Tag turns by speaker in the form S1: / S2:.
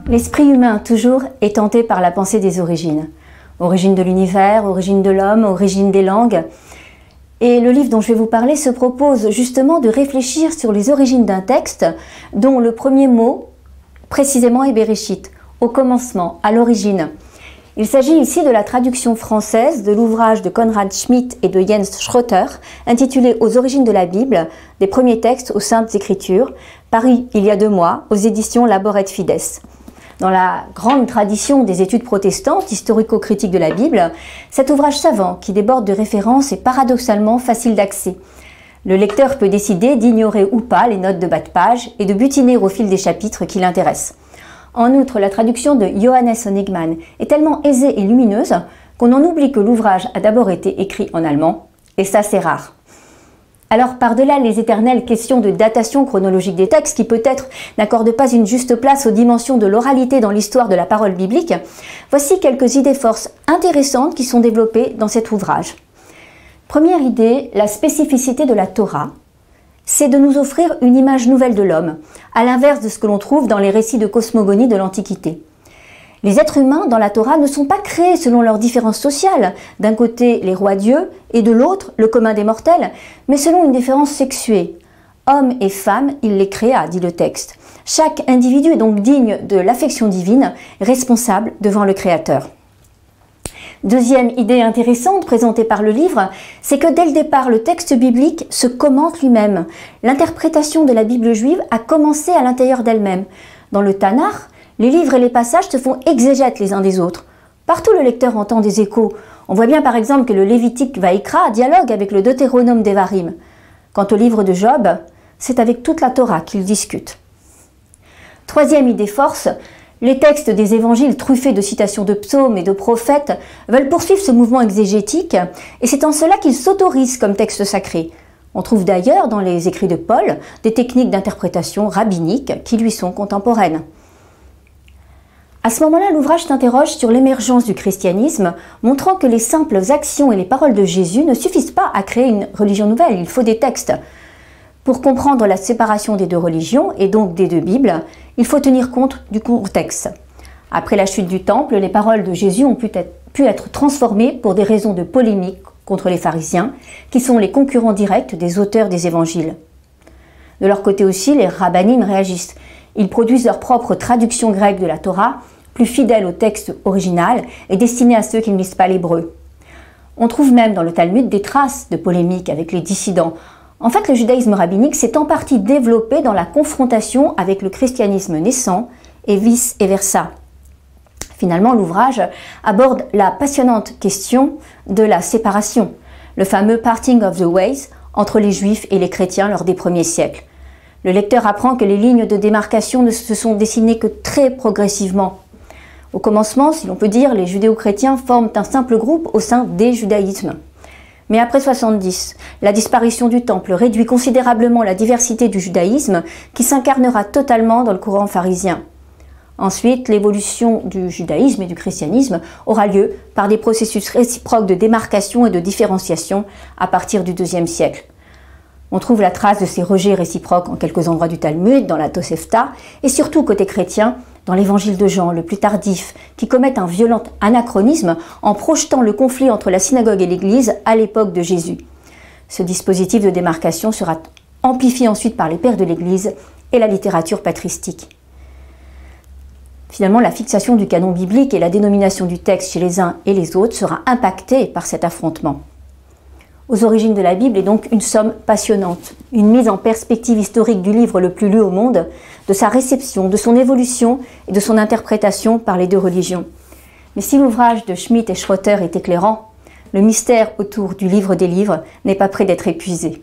S1: L'esprit humain, toujours, est tenté par la pensée des origines. Origine de l'univers, origine de l'homme, origine des langues. Et le livre dont je vais vous parler se propose justement de réfléchir sur les origines d'un texte dont le premier mot, précisément, est Bereshit, au commencement, à l'origine. Il s'agit ici de la traduction française de l'ouvrage de Konrad Schmidt et de Jens Schroeter, intitulé « Aux origines de la Bible, des premiers textes aux Saintes Écritures », paru il y a 2 mois aux éditions Labor et Fides. Dans la grande tradition des études protestantes historico-critiques de la Bible, cet ouvrage savant qui déborde de références est paradoxalement facile d'accès. Le lecteur peut décider d'ignorer ou pas les notes de bas de page et de butiner au fil des chapitres qui l'intéressent. En outre, la traduction de Johannes Honigmann est tellement aisée et lumineuse qu'on en oublie que l'ouvrage a d'abord été écrit en allemand, et ça c'est rare. Alors, par-delà les éternelles questions de datation chronologique des textes, qui peut-être n'accordent pas une juste place aux dimensions de l'oralité dans l'histoire de la parole biblique, voici quelques idées-forces intéressantes qui sont développées dans cet ouvrage. Première idée, la spécificité de la Torah, c'est de nous offrir une image nouvelle de l'homme, à l'inverse de ce que l'on trouve dans les récits de cosmogonie de l'Antiquité. Les êtres humains dans la Torah ne sont pas créés selon leurs différences sociales, d'un côté les rois dieux et de l'autre le commun des mortels, mais selon une différence sexuée. Hommes et femmes, il les créa, dit le texte. Chaque individu est donc digne de l'affection divine, responsable devant le Créateur. Deuxième idée intéressante présentée par le livre, c'est que dès le départ, le texte biblique se commente lui-même. L'interprétation de la Bible juive a commencé à l'intérieur d'elle-même. Dans le Tanakh, les livres et les passages se font exégètes les uns des autres. Partout le lecteur entend des échos. On voit bien par exemple que le Lévitique Vaïkra dialogue avec le Deutéronome d'Evarim. Quant au livre de Job, c'est avec toute la Torah qu'il discute. Troisième idée force, les textes des évangiles truffés de citations de psaumes et de prophètes veulent poursuivre ce mouvement exégétique et c'est en cela qu'ils s'autorisent comme texte sacré. On trouve d'ailleurs dans les écrits de Paul des techniques d'interprétation rabbiniques qui lui sont contemporaines. À ce moment-là, l'ouvrage s'interroge sur l'émergence du christianisme, montrant que les simples actions et les paroles de Jésus ne suffisent pas à créer une religion nouvelle, il faut des textes. Pour comprendre la séparation des 2 religions, et donc des 2 Bibles, il faut tenir compte du contexte. Après la chute du temple, les paroles de Jésus ont pu être transformées pour des raisons de polémique contre les pharisiens, qui sont les concurrents directs des auteurs des évangiles. De leur côté aussi, les rabbinim réagissent. Ils produisent leur propre traduction grecque de la Torah, plus fidèle au texte original et destinée à ceux qui ne lisent pas l'hébreu. On trouve même dans le Talmud des traces de polémiques avec les dissidents. En fait, le judaïsme rabbinique s'est en partie développé dans la confrontation avec le christianisme naissant et vice-versa. Finalement, l'ouvrage aborde la passionnante question de la séparation, le fameux « parting of the ways » entre les juifs et les chrétiens lors des premiers siècles. Le lecteur apprend que les lignes de démarcation ne se sont dessinées que très progressivement. Au commencement, si l'on peut dire, les judéo-chrétiens forment un simple groupe au sein des judaïsmes. Mais après 70, la disparition du temple réduit considérablement la diversité du judaïsme qui s'incarnera totalement dans le courant pharisien. Ensuite, l'évolution du judaïsme et du christianisme aura lieu par des processus réciproques de démarcation et de différenciation à partir du IIe siècle. On trouve la trace de ces rejets réciproques en quelques endroits du Talmud, dans la Tosefta, et surtout côté chrétien, dans l'évangile de Jean, le plus tardif, qui commet un violent anachronisme en projetant le conflit entre la synagogue et l'Église à l'époque de Jésus. Ce dispositif de démarcation sera amplifié ensuite par les pères de l'Église et la littérature patristique. Finalement, la fixation du canon biblique et la dénomination du texte chez les uns et les autres sera impactée par cet affrontement. Aux origines de la Bible est donc une somme passionnante, une mise en perspective historique du livre le plus lu au monde, de sa réception, de son évolution et de son interprétation par les 2 religions. Mais si l'ouvrage de Schmidt et Schroeter est éclairant, le mystère autour du livre des livres n'est pas près d'être épuisé.